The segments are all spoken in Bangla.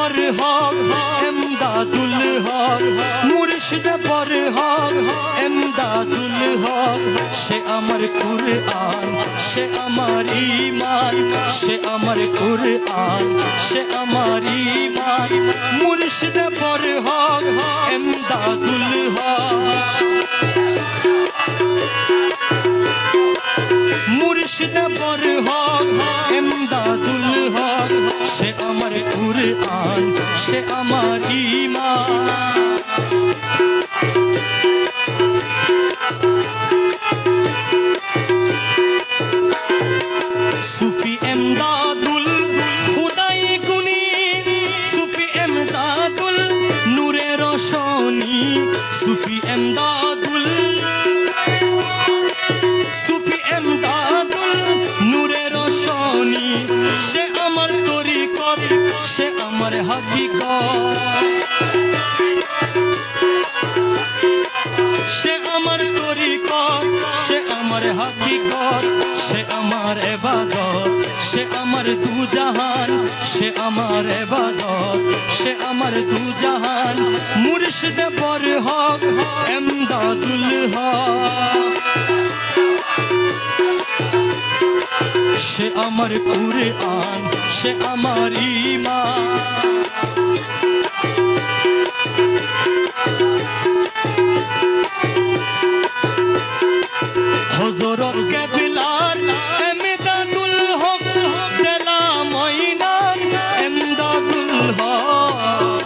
বর হক এমদাদুল হক, মুর্শিদ বর হক এমদাদুল হক। সে আমার কুরআন, সে আমার ঈমান, সে আমার কুরআন, সে আমার ঈমান। মুর্শিদ বর হক এমদাদুল হক, মুর্শিদ বর হক এমদাদুল হক। সে আমার কুরআন, সে আমার ঈমান। সুফি এমদাদুল খুদাই গুনি, সুফি এমদাদুল নূরে রোশনি, সুফি এমদাদুল, সুফি এমদাদুল নূরে রোশনি। সে আমার তরিকত, সে আমার হাকিকত, সে আমার তরিকত, সে আমার হাকিকত, সে আমার ইবাদত, সে আমার দুজাহান, সে আমার ইবাদত, সে আমার দুজাহান। মুর্শিদ বর হক এমদাদুল হক, সে আমার কুরআন, সে আমার ঈমান। হযরত কেবলার এমদাদুল হক, দেলা ময়নার এমদাদুল হক।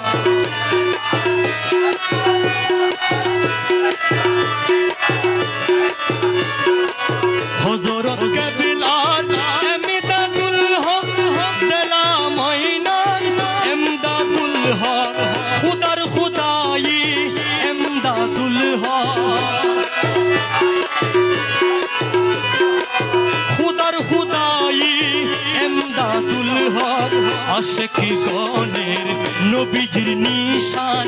হযরত কেবলার এমদাদুল হক, দেলা ময়নার এমদাদুল হক। খুদার খুদাই এমদাদুল হক, খুদার খুদাই এমদাদুল হক। আশিকি গণের নবীজির নিশান,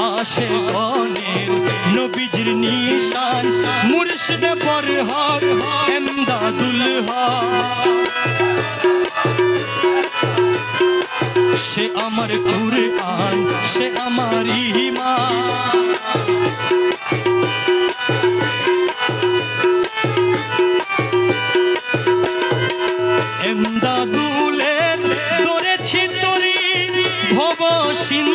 আশিকগণের নবীজির নিশান। মুর্শিদ বর হক এমদাদুল হক, সে আমার কুরআন, সে আমার ঈমান। এমদাদুলের ধরেছি তরি ভব সিন্ধু,